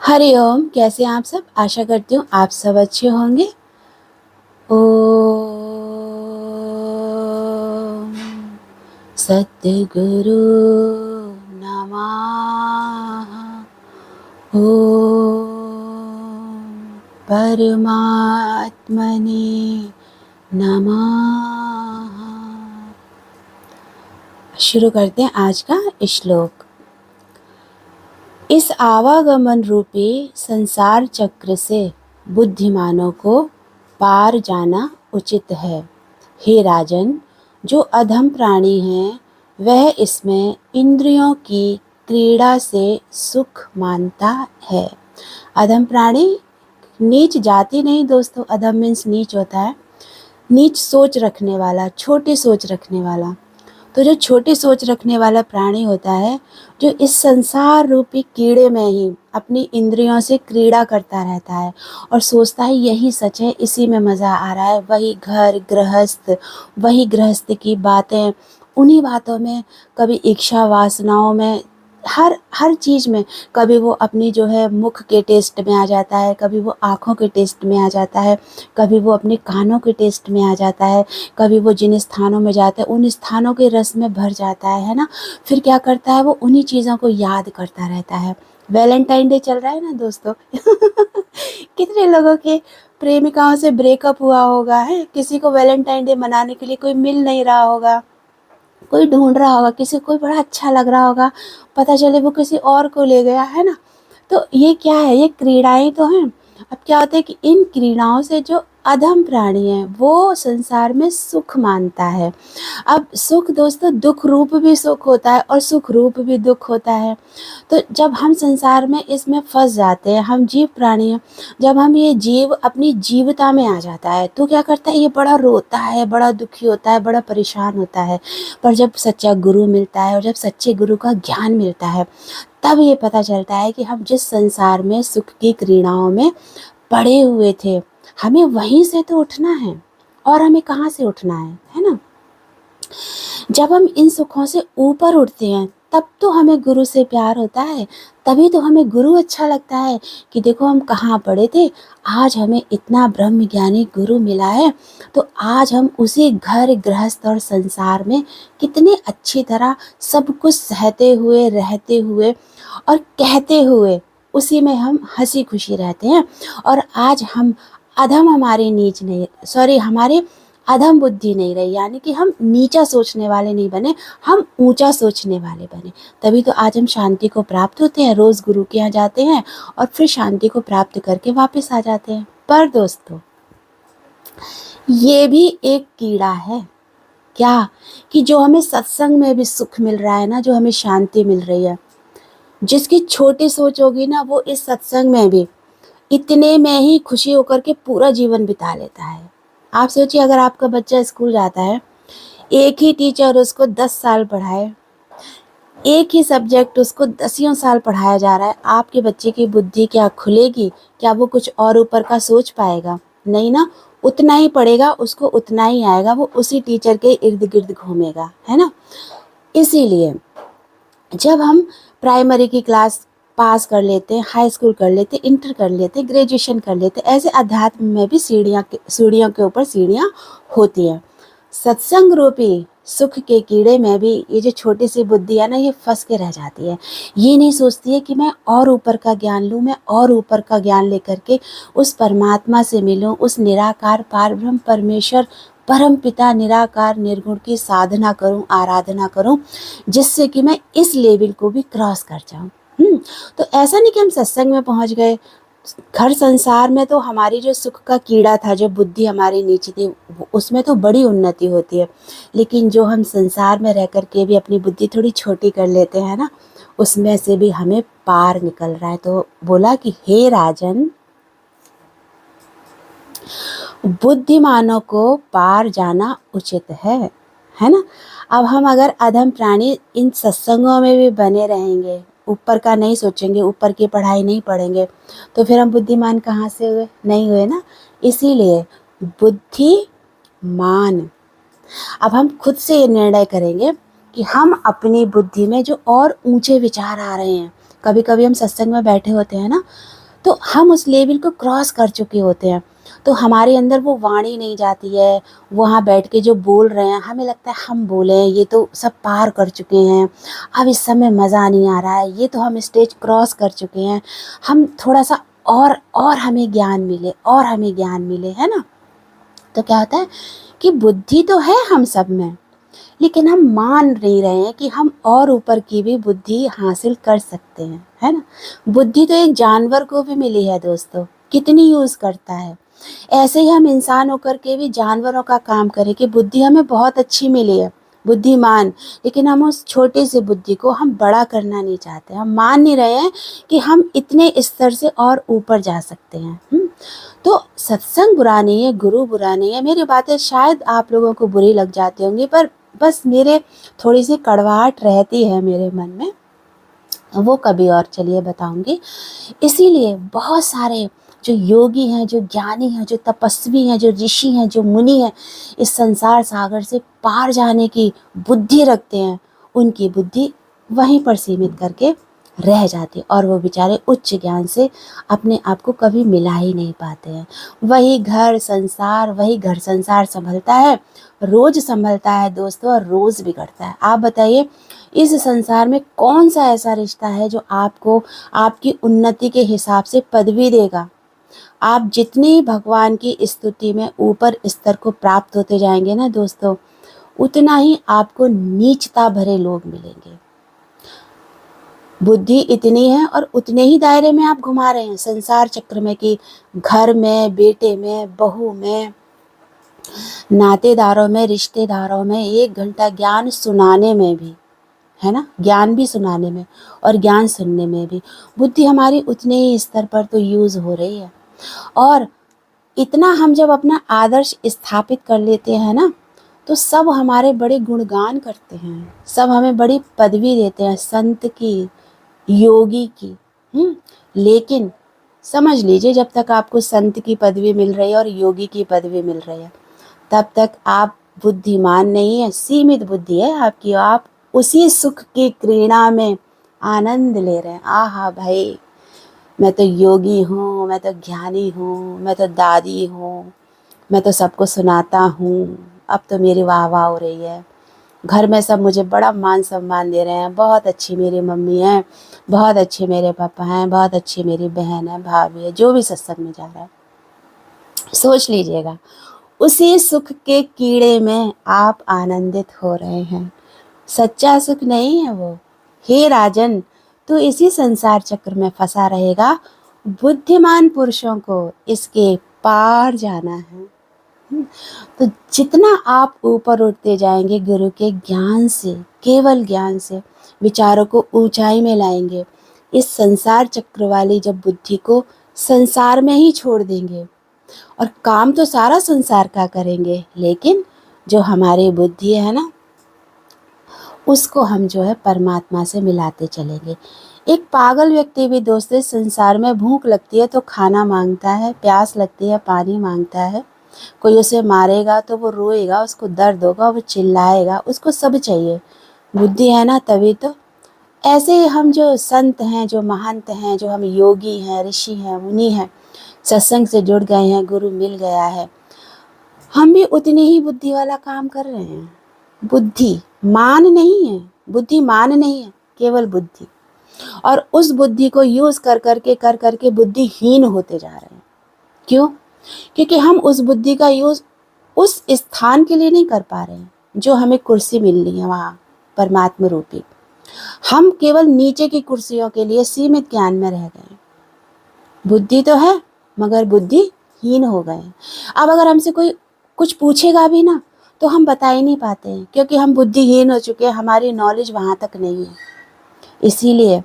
हरिओम। कैसे हैं आप सब? आशा करती हूँ आप सब अच्छे होंगे। ओम सद्गुरु नमः। ओम परमात्मने नमः। शुरू करते हैं आज का श्लोक। इस आवागमन रूपी संसार चक्र से बुद्धिमानों को पार जाना उचित है। हे राजन, जो अधम प्राणी हैं वह इसमें इंद्रियों की क्रीड़ा से सुख मानता है। अधम प्राणी नीच जाति नहीं दोस्तों, अधम मीन्स नीच होता है, नीच सोच रखने वाला, छोटी सोच रखने वाला। तो जो छोटी सोच रखने वाला प्राणी होता है, जो इस संसार रूपी कीड़े में ही अपनी इंद्रियों से क्रीड़ा करता रहता है और सोचता है यही सच है, इसी में मज़ा आ रहा है, वही घर गृहस्थ, वही गृहस्थ की बातें, उन्हीं बातों में, कभी इच्छा वासनाओं में, हर हर चीज़ में, कभी वो अपनी जो है मुख के टेस्ट में आ जाता है, कभी वो आँखों के टेस्ट में आ जाता है, कभी वो अपने कानों के टेस्ट में आ जाता है, कभी वो जिन स्थानों में जाता है उन स्थानों के रस में भर जाता है ना। फिर क्या करता है, वो उन्हीं चीज़ों को याद करता रहता है। वैलेंटाइन डे चल रहा है ना दोस्तों। कितने लोगों के प्रेमिकाओं से ब्रेकअप हुआ होगा, है किसी को वैलेंटाइन डे मनाने के लिए कोई मिल नहीं रहा होगा, कोई ढूंढ रहा होगा, किसी को कोई बड़ा अच्छा लग रहा होगा, पता चले वो किसी और को ले गया, है ना। तो ये क्या है, ये क्रीड़ाएं तो हैं। अब क्या होता है कि इन क्रीड़ाओं से जो अधम प्राणी है वो संसार में सुख मानता है। अब सुख दोस्तों दुख रूप भी सुख होता है और सुख रूप भी दुख होता है। तो जब हम संसार में इसमें फंस जाते हैं, हम जीव प्राणी हैं, जब हम ये जीव अपनी जीवता में आ जाता है तो क्या करता है, ये बड़ा रोता है, बड़ा दुखी होता है, बड़ा परेशान होता है। पर जब सच्चा गुरु मिलता है और जब सच्चे गुरु का ज्ञान मिलता है तब ये पता चलता है कि हम जिस संसार में सुख की क्रीड़ाओं में पड़े हुए थे, हमें वहीं से तो उठना है। और हमें कहाँ से उठना है ना। जब हम इन सुखों से ऊपर उठते हैं तब तो हमें गुरु से प्यार होता है, तभी तो हमें गुरु अच्छा लगता है कि देखो हम कहाँ पड़े थे, आज हमें इतना ब्रह्म ज्ञानी गुरु मिला है, तो आज हम उसी घर गृहस्थ और संसार में कितने अच्छी तरह सब कुछ सहते हुए, रहते हुए और कहते हुए उसी में हम हंसी खुशी रहते हैं। और आज हम अधम हमारी नीच नहीं, सॉरी, हमारे अधम बुद्धि नहीं रही, यानी कि हम नीचा सोचने वाले नहीं बने, हम ऊंचा सोचने वाले बने। तभी तो आज हम शांति को प्राप्त होते हैं, रोज़ गुरु के यहाँ जाते हैं और फिर शांति को प्राप्त करके वापस आ जाते हैं। पर दोस्तों ये भी एक कीड़ा है क्या, कि जो हमें सत्संग में भी सुख मिल रहा है ना, जो हमें शांति मिल रही है, जिसकी छोटी सोच होगी ना वो इस सत्संग में भी इतने में ही खुशी होकर के पूरा जीवन बिता लेता है। आप सोचिए, अगर आपका बच्चा स्कूल जाता है, एक ही टीचर उसको 10 साल पढ़ाए, एक ही सब्जेक्ट उसको 10 साल पढ़ाया जा रहा है, आपके बच्चे की बुद्धि क्या खुलेगी? क्या वो कुछ और ऊपर का सोच पाएगा? नहीं ना। उतना ही पढ़ेगा, उसको उतना ही आएगा, वो उसी टीचर के इर्द गिर्द घूमेगा, है ना। इसीलिए जब हम प्राइमरी की क्लास पास कर लेते हैं, हाई स्कूल कर लेते हैं, इंटर कर लेते हैं, ग्रेजुएशन कर लेते हैं, ऐसे अध्यात्म में भी सीढ़ियों के ऊपर सीढ़ियाँ होती हैं। सत्संग रूपी सुख के कीड़े में भी ये जो छोटी सी बुद्धि है ना, ये फंस के रह जाती है। ये नहीं सोचती है कि मैं और ऊपर का ज्ञान लूँ, मैं और ऊपर का ज्ञान लेकर के उस परमात्मा से मिलूँ, उस निराकार पार ब्रह्म परमेश्वर परम पिता निराकार निर्गुण की साधना करूं, आराधना करूं, जिससे कि मैं इस लेवल को भी क्रॉस कर जाऊं। तो ऐसा नहीं कि हम सत्संग में पहुंच गए, घर संसार में तो हमारी जो सुख का कीड़ा था, जो बुद्धि हमारी नीचे थी, उसमें तो बड़ी उन्नति होती है। लेकिन जो हम संसार में रह कर के भी अपनी बुद्धि थोड़ी छोटी कर लेते हैं ना, उसमें से भी हमें पार निकल रहा है। तो बोला कि हे राजन, बुद्धिमानों को पार जाना उचित है ना। अब हम अगर अधम प्राणी इन सत्संगों में भी बने रहेंगे, ऊपर का नहीं सोचेंगे, ऊपर की पढ़ाई नहीं पढ़ेंगे, तो फिर हम बुद्धिमान कहाँ से हुए? नहीं हुए ना। इसीलिए बुद्धिमान, अब हम खुद से ये निर्णय करेंगे कि हम अपनी बुद्धि में जो और ऊंचे विचार आ रहे हैं, कभी कभी हम सत्संग में बैठे होते हैं ना, तो हम उस लेवल को क्रॉस कर चुके होते हैं, तो हमारे अंदर वो वाणी नहीं जाती है। वहाँ बैठ के जो बोल रहे हैं हमें लगता है हम बोले, ये तो सब पार कर चुके हैं, अब इस समय मज़ा नहीं आ रहा है, ये तो हम स्टेज क्रॉस कर चुके हैं, हम थोड़ा सा और हमें ज्ञान मिले, और हमें ज्ञान मिले, है ना। तो क्या होता है कि बुद्धि तो है हम सब में, लेकिन हम मान नहीं रहे हैं कि हम और ऊपर की भी बुद्धि हासिल कर सकते हैं, है ना। बुद्धि तो एक जानवर को भी मिली है दोस्तों, कितनी यूज़ करता है। ऐसे ही हम इंसान होकर के भी जानवरों का काम करें कि बुद्धि हमें बहुत अच्छी मिली है, बुद्धिमान, लेकिन हम उस छोटे से बुद्धि को हम बड़ा करना नहीं चाहते, हम मान नहीं रहे हैं कि हम इतने स्तर से और ऊपर जा सकते हैं। तो सत्संग बुरा नहीं है, गुरु बुरा नहीं है। मेरी बातें शायद आप लोगों को बुरी लग जाती होंगी, पर बस मेरे थोड़ी सी कड़वाहट रहती है मेरे मन में, वो कभी और चलिए बताऊंगी। इसीलिए बहुत सारे जो योगी हैं, जो ज्ञानी हैं, जो तपस्वी हैं, जो ऋषि हैं, जो मुनि हैं, इस संसार सागर से पार जाने की बुद्धि रखते हैं, उनकी बुद्धि वहीं पर सीमित करके रह जाती, और वो बेचारे उच्च ज्ञान से अपने आप को कभी मिला ही नहीं पाते हैं। वही घर संसार संभलता है, रोज संभलता है दोस्तों, और रोज बिगड़ता है। आप बताइए, इस संसार में कौन सा ऐसा रिश्ता है जो आपको आपकी उन्नति के हिसाब से पदवी देगा। आप जितनी भगवान की स्तुति में ऊपर स्तर को प्राप्त होते जाएंगे ना दोस्तों, उतना ही आपको नीचता भरे लोग मिलेंगे। बुद्धि इतनी है और उतने ही दायरे में आप घुमा रहे हैं संसार चक्र में, कि घर में, बेटे में, बहू में, नातेदारों में, रिश्तेदारों में, 1 घंटा ज्ञान सुनाने में भी, है ना, ज्ञान भी सुनाने में और ज्ञान सुनने में भी बुद्धि हमारी उतने ही स्तर पर तो यूज़ हो रही है। और इतना हम जब अपना आदर्श स्थापित कर लेते हैं ना, तो सब हमारे बड़े गुणगान करते हैं, सब हमें बड़ी पदवी देते हैं, संत की, योगी की। लेकिन समझ लीजिए, जब तक आपको संत की पदवी मिल रही है और योगी की पदवी मिल रही है, तब तक आप बुद्धिमान नहीं है, सीमित बुद्धि है आपकी। आप उसी सुख की क्रीड़ा में आनंद ले रहे हैं। आहा भाई, मैं तो योगी हूँ, मैं तो ज्ञानी हूँ, मैं तो दादी हूँ, मैं तो सबको सुनाता हूँ, अब तो मेरी वाह वाह हो रही है, घर में सब मुझे बड़ा मान सम्मान दे रहे हैं, बहुत अच्छी मेरी मम्मी है, बहुत अच्छे मेरे पापा हैं, बहुत अच्छी मेरी बहन है, भाभी है, जो भी सत्संग में जा रहा है। सोच लीजिएगा, उसी सुख के कीड़े में आप आनंदित हो रहे हैं। सच्चा सुख नहीं है वो। हे राजन, तू इसी संसार चक्र में फंसा रहेगा, बुद्धिमान पुरुषों को इसके पार जाना है। तो जितना आप ऊपर उठते जाएंगे गुरु के ज्ञान से, केवल ज्ञान से विचारों को ऊंचाई में लाएंगे, इस संसार चक्र वाली जब बुद्धि को संसार में ही छोड़ देंगे, और काम तो सारा संसार का करेंगे, लेकिन जो हमारी बुद्धि है ना, उसको हम जो है परमात्मा से मिलाते चलेंगे। एक पागल व्यक्ति भी दोस्तों संसार में, भूख लगती है तो खाना मांगता है, प्यास लगती है पानी मांगता है, कोई उसे मारेगा तो वो रोएगा, उसको दर्द होगा, वो चिल्लाएगा, उसको सब चाहिए। बुद्धि है ना, तभी तो। ऐसे ही हम जो संत हैं, जो महंत हैं, जो हम योगी हैं, ऋषि हैं, मुनि हैं, सत्संग से जुड़ गए हैं, गुरु मिल गया है, हम भी उतनी ही बुद्धि वाला काम कर रहे हैं। बुद्धि मान नहीं है, बुद्धि मान नहीं है, केवल बुद्धि। और उस बुद्धि को यूज कर करके बुद्धिहीन होते जा रहे हैं। क्यों? क्योंकि हम उस बुद्धि का यूज उस स्थान के लिए नहीं कर पा रहे हैं जो हमें कुर्सी मिलनी है वहाँ परमात्मा रूपी। हम केवल नीचे की कुर्सियों के लिए सीमित ज्ञान में रह गए। बुद्धि तो है मगर बुद्धिहीन हो गए। अब अगर हमसे कोई कुछ पूछेगा भी ना, तो हम बता ही नहीं पाते हैं, क्योंकि हम बुद्धिहीन हो चुके हैं, हमारी नॉलेज वहाँ तक नहीं है। इसीलिए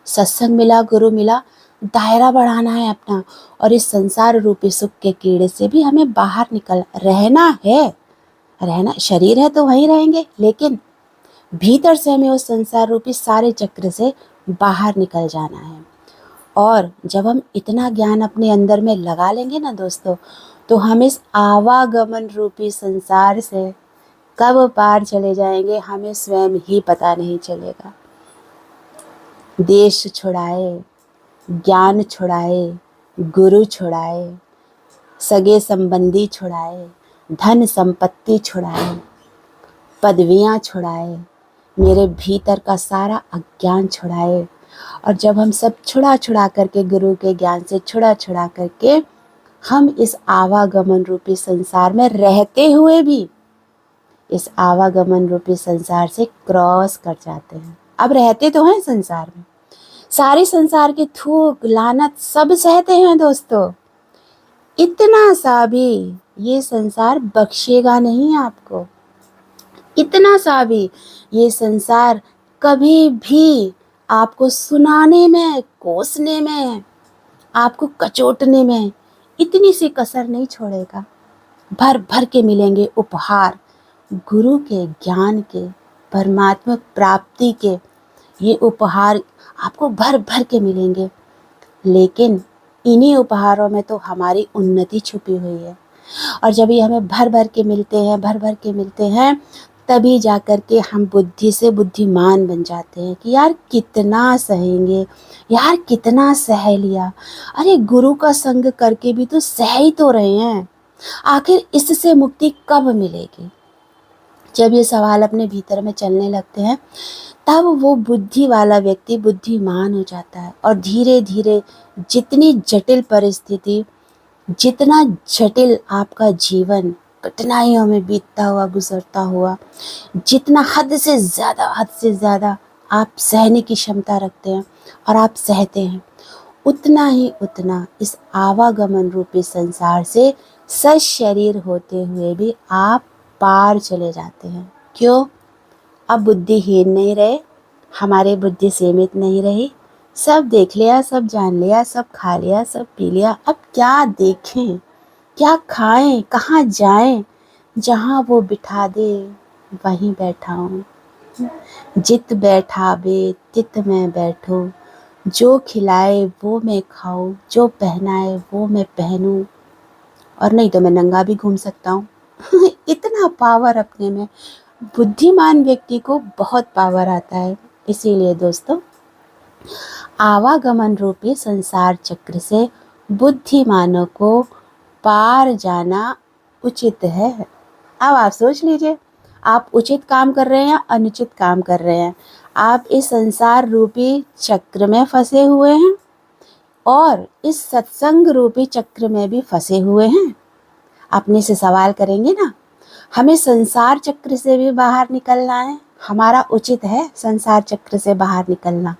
सत्संग मिला, गुरु मिला, दायरा बढ़ाना है अपना, और इस संसार रूपी सुख के कीड़े से भी हमें बाहर निकल रहना है। रहना, शरीर है तो वहीं रहेंगे, लेकिन भीतर से हमें उस संसार रूपी सारे चक्र से बाहर निकल जाना है। और जब हम इतना ज्ञान अपने अंदर में लगा लेंगे ना दोस्तों, तो हम इस आवागमन रूपी संसार से कब पार चले जाएंगे हमें स्वयं ही पता नहीं चलेगा। देश छुड़ाए, ज्ञान छुड़ाए, गुरु छुड़ाए, सगे संबंधी छुड़ाए, धन संपत्ति छुड़ाए, पदवियाँ छुड़ाए, मेरे भीतर का सारा अज्ञान छुड़ाए। और जब हम सब छुड़ा छुड़ा करके, गुरु के ज्ञान से छुड़ा छुड़ा करके हम इस आवागमन रूपी संसार में रहते हुए भी इस आवागमन रूपी संसार से क्रॉस कर जाते हैं। अब रहते तो हैं संसार में, सारे संसार के थूक लानत सब सहते हैं दोस्तों। इतना सा भी ये संसार बख्शेगा नहीं आपको, इतना सा भी ये संसार कभी भी आपको सुनाने में, कोसने में, आपको कचोटने में इतनी सी कसर नहीं छोड़ेगा। भर भर के मिलेंगे उपहार, गुरु के ज्ञान के, परमात्मा प्राप्ति के ये उपहार आपको भर भर के मिलेंगे। लेकिन इन्हीं उपहारों में तो हमारी उन्नति छुपी हुई है। और जब ये हमें भर भर के मिलते हैं, भर भर के मिलते हैं, तभी जा कर के हम बुद्धि से बुद्धिमान बन जाते हैं कि यार कितना सहेंगे, यार कितना सह लिया। अरे गुरु का संग करके भी तो सह ही तो रहे हैं, आखिर इससे मुक्ति कब मिलेगी। जब ये सवाल अपने भीतर में चलने लगते हैं, तब वो बुद्धि वाला व्यक्ति बुद्धिमान हो जाता है। और धीरे धीरे जितनी जटिल परिस्थिति, जितना जटिल आपका जीवन कठिनाइयों में बीतता हुआ, गुजरता हुआ, जितना हद से ज़्यादा आप सहने की क्षमता रखते हैं और आप सहते हैं, उतना ही उतना इस आवागमन रूपी संसार से सशरीर होते हुए भी आप पार चले जाते हैं। क्यों? अब बुद्धिहीन नहीं रहे, हमारी बुद्धि सीमित नहीं रही। सब देख लिया, सब जान लिया, सब खा लिया, सब पी लिया। अब क्या देखें, क्या खाएं, कहाँ जाएं? जहाँ वो बिठा दे वहीं बैठा हूँ। जित बैठावे तित मैं बैठूं, जो खिलाए वो मैं खाऊं, जो पहनाए वो मैं पहनूं, और नहीं तो मैं नंगा भी घूम सकता हूँ। इतना पावर अपने में, बुद्धिमान व्यक्ति को बहुत पावर आता है। इसीलिए दोस्तों, आवागमन रूपी संसार चक्र से बुद्धिमानों को पार जाना उचित है। अब आप सोच लीजिए, आप उचित काम कर रहे हैं या अनुचित काम कर रहे हैं। आप इस संसार रूपी चक्र में फंसे हुए हैं और इस सत्संग रूपी चक्र में भी फंसे हुए हैं। अपने से सवाल करेंगे ना, हमें संसार चक्र से भी बाहर निकलना है, हमारा उचित है संसार चक्र से बाहर निकलना,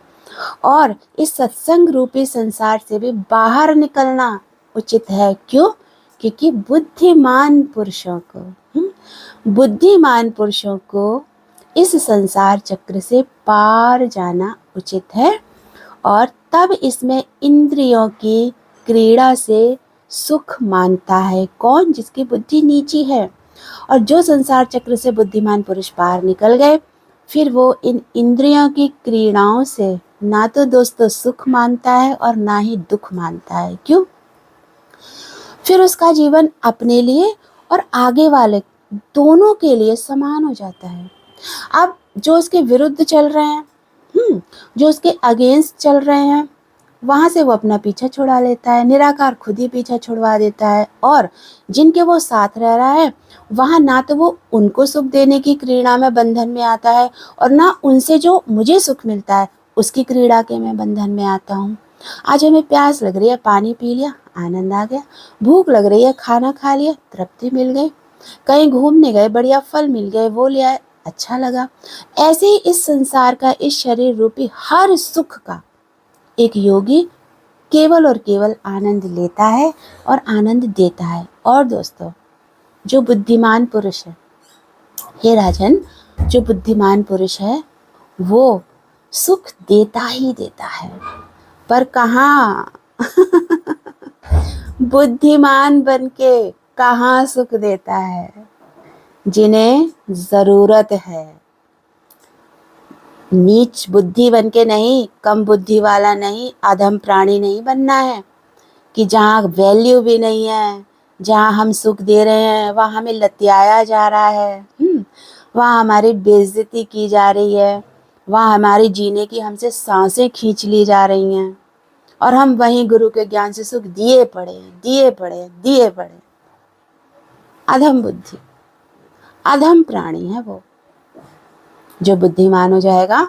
और इस सत्संग रूपी संसार से भी बाहर निकलना उचित है। क्यों? क्योंकि बुद्धिमान पुरुषों को इस संसार चक्र से पार जाना उचित है। और तब इसमें इंद्रियों की क्रीड़ा से सुख मानता है कौन? जिसकी बुद्धि नीची है। और जो संसार चक्र से बुद्धिमान पुरुष बाहर निकल गए, फिर वो इन इंद्रियों की क्रीड़ाओं से ना तो दोस्तों सुख मानता है और ना ही दुख मानता है। क्यों? फिर उसका जीवन अपने लिए और आगे वाले दोनों के लिए समान हो जाता है। अब जो उसके विरुद्ध चल रहे हैं, जो उसके अगेंस्ट चल रहे हैं, वहाँ से वो अपना पीछा छुड़ा लेता है, निराकार खुद ही पीछा छुड़वा देता है। और जिनके वो साथ रह रहा है, वहाँ ना तो वो उनको सुख देने की क्रीड़ा में बंधन में आता है, और ना उनसे जो मुझे सुख मिलता है उसकी क्रीड़ा के मैं बंधन में आता हूँ। आज हमें प्यास लग रही है, पानी पी लिया, आनंद आ गया। भूख लग रही है, खाना खा लिया, तृप्ति मिल गई। कहीं घूमने गए, बढ़िया फल मिल गए, वो ले आए, अच्छा लगा। ऐसे ही इस संसार का, इस शरीर रूपी हर सुख का एक योगी केवल और केवल आनंद लेता है और आनंद देता है। और दोस्तों, जो बुद्धिमान पुरुष है, हे राजन, जो बुद्धिमान पुरुष है वो सुख देता ही देता है। पर कहाँ? बुद्धिमान बनके कहाँ सुख देता है? जिन्हें जरूरत है। नीच बुद्धि बनके नहीं, कम बुद्धि वाला नहीं, अधम प्राणी नहीं बनना है कि जहाँ वैल्यू भी नहीं है, जहाँ हम सुख दे रहे हैं वहाँ हमें लतियाया जा रहा है, वहाँ हमारी बेइज्जती की जा रही है, वहाँ हमारी जीने की हमसे सांसें खींच ली जा रही हैं और हम वहीं गुरु के ज्ञान से सुख दिए पड़े। अधम बुद्धि, अधम प्राणी है वो। जो बुद्धिमान हो जाएगा,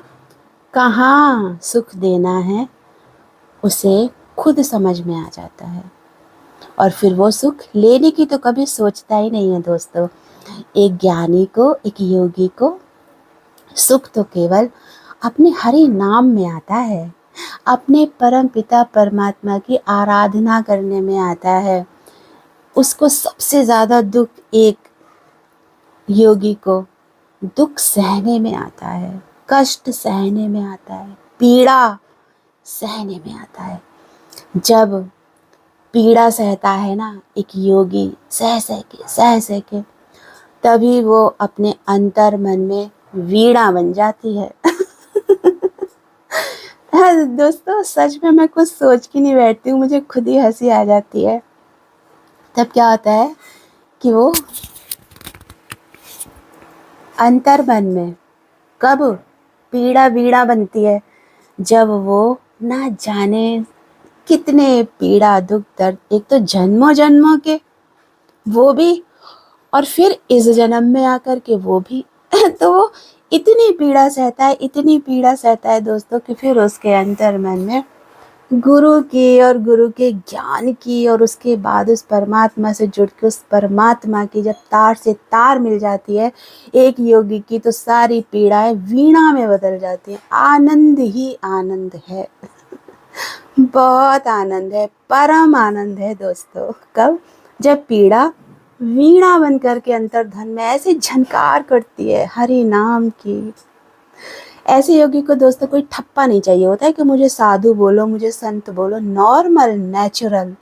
कहाँ सुख देना है उसे खुद समझ में आ जाता है और फिर वो सुख लेने की तो कभी सोचता ही नहीं है दोस्तों। एक ज्ञानी को, एक योगी को सुख तो केवल अपने हरि नाम में आता है, अपने परम पिता परमात्मा की आराधना करने में आता है। उसको सबसे ज़्यादा दुख, एक योगी को दुख सहने में आता है, कष्ट सहने में आता है, पीड़ा सहने में आता है। जब पीड़ा सहता है ना एक योगी, सह सह के तभी वो अपने अंतर मन में वीणा बन जाती है। दोस्तों सच में मैं कुछ सोच के नहीं बैठती हूँ, मुझे खुद ही हंसी आ जाती है। तब क्या होता है कि वो अंतर मन में कब पीड़ा वीणा बनती है, जब वो ना जाने कितने पीड़ा दुख दर्द, एक तो जन्मों जन्मों के वो भी, और फिर इस जन्म में आकर के वो भी तो वो इतनी पीड़ा सहता है दोस्तों कि फिर उसके अंतर मन में गुरु की और गुरु के ज्ञान की और उसके बाद उस परमात्मा से जुड़ के उस परमात्मा की जब तार से तार मिल जाती है एक योगी की, तो सारी पीड़ाएं वीणा में बदल जाती हैं। आनंद ही आनंद है। बहुत आनंद है, परम आनंद है दोस्तों। कब? जब पीड़ा वीणा बन करके अंतर्धन में ऐसे झनकार करती है हरि नाम की। ऐसे योगी को दोस्तों कोई ठप्पा नहीं चाहिए होता है कि मुझे साधु बोलो, मुझे संत बोलो। नॉर्मल, नेचुरल,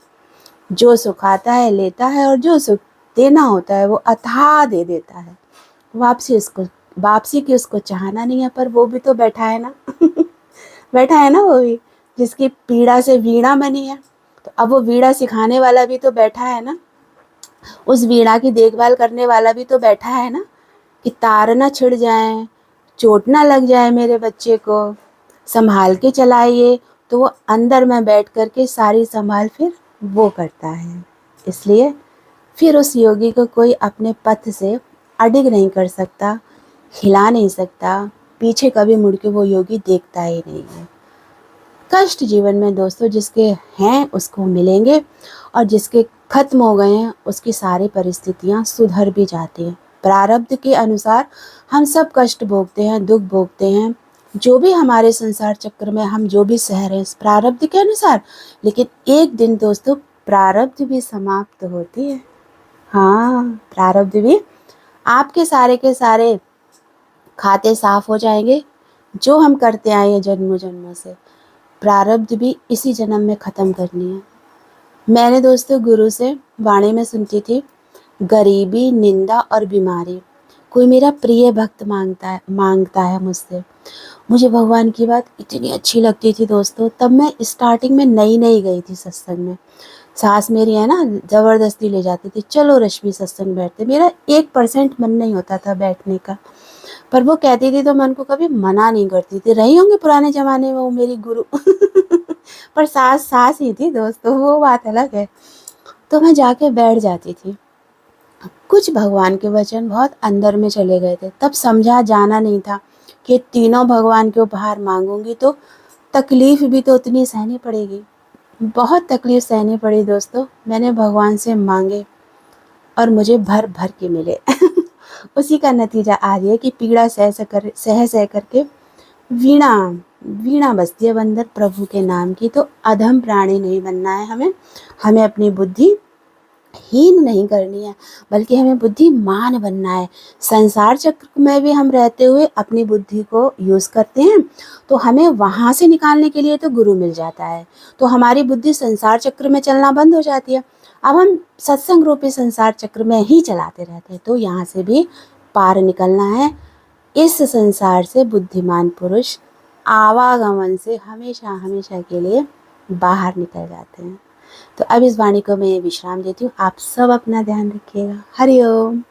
जो सुख आता है लेता है और जो सुख देना होता है वो अथाह दे देता है। वापसी की उसको चाहना नहीं है, पर वो भी तो बैठा है ना। बैठा है ना वो भी, जिसकी पीड़ा से वीणा बनी है। तो अब वो वीणा सिखाने वाला भी तो बैठा है ना, उस वीणा की देखभाल करने वाला भी तो बैठा है ना, कि तार ना छिड़ जाए, चोट ना लग जाए मेरे बच्चे को, संभाल के चलाइए। तो वो अंदर में बैठ कर के सारी संभाल फिर वो करता है। इसलिए फिर उस योगी को कोई अपने पथ से अडिग नहीं कर सकता, हिला नहीं सकता, पीछे कभी मुड़ के वो योगी देखता ही नहीं है। कष्ट जीवन में दोस्तों जिसके हैं उसको मिलेंगे, और जिसके खत्म हो गए हैं उसकी सारी परिस्थितियां सुधर भी जाती हैं। प्रारब्ध के अनुसार हम सब कष्ट भोगते हैं, दुख भोगते हैं, जो भी हमारे संसार चक्र में हम जो भी सह रहे हैं प्रारब्ध के अनुसार। लेकिन एक दिन दोस्तों प्रारब्ध भी समाप्त होती है। हाँ, प्रारब्ध भी, आपके सारे के सारे खाते साफ हो जाएंगे जो हम करते आए हैं जन्मों जन्मों से। प्रारब्ध भी इसी जन्म में ख़त्म करनी है। मैंने दोस्तों गुरु से वाणी में सुनती थी, गरीबी, निंदा और बीमारी कोई मेरा प्रिय भक्त मांगता है मुझसे। मुझे भगवान की बात इतनी अच्छी लगती थी दोस्तों। तब मैं स्टार्टिंग में नई गई थी सत्संग में। सास मेरी है ना, ज़बरदस्ती ले जाती थी, चलो रश्मि सत्संग बैठते। मेरा 1% मन नहीं होता था बैठने का, पर वो कहती थी तो मैं उनको कभी मना नहीं करती थी। रही होंगी पुराने ज़माने में वो मेरी गुरु। पर सास ही थी दोस्तों, वो बात अलग है। तो मैं जाके बैठ जाती थी। कुछ भगवान के वचन बहुत अंदर में चले गए थे। तब समझा जाना नहीं था कि तीनों भगवान के उपहार मांगूंगी तो तकलीफ भी तो उतनी सहनी पड़ेगी। बहुत तकलीफ सहनी पड़ी दोस्तों। मैंने भगवान से मांगे और मुझे भर भर के मिले। उसी का नतीजा आज है कि पीड़ा सह करके वीणा वीणा बजती है बंदर प्रभु के नाम की। तो अधम प्राणी नहीं बनना है हमें। हमें अपनी बुद्धि हीन नहीं करनी है, बल्कि हमें बुद्धिमान बनना है। संसार चक्र में भी हम रहते हुए अपनी बुद्धि को यूज़ करते हैं, तो हमें वहाँ से निकालने के लिए तो गुरु मिल जाता है। तो हमारी बुद्धि संसार चक्र में चलना बंद हो जाती है। अब हम सत्संग रूपी संसार चक्र में ही चलाते रहते हैं। तो यहाँ से भी पार निकलना है। इस संसार से बुद्धिमान पुरुष आवागमन से हमेशा हमेशा के लिए बाहर निकल जाते हैं। तो अब इस वाणी को मैं विश्राम देती हूँ। आप सब अपना ध्यान रखिएगा। हरि ओम।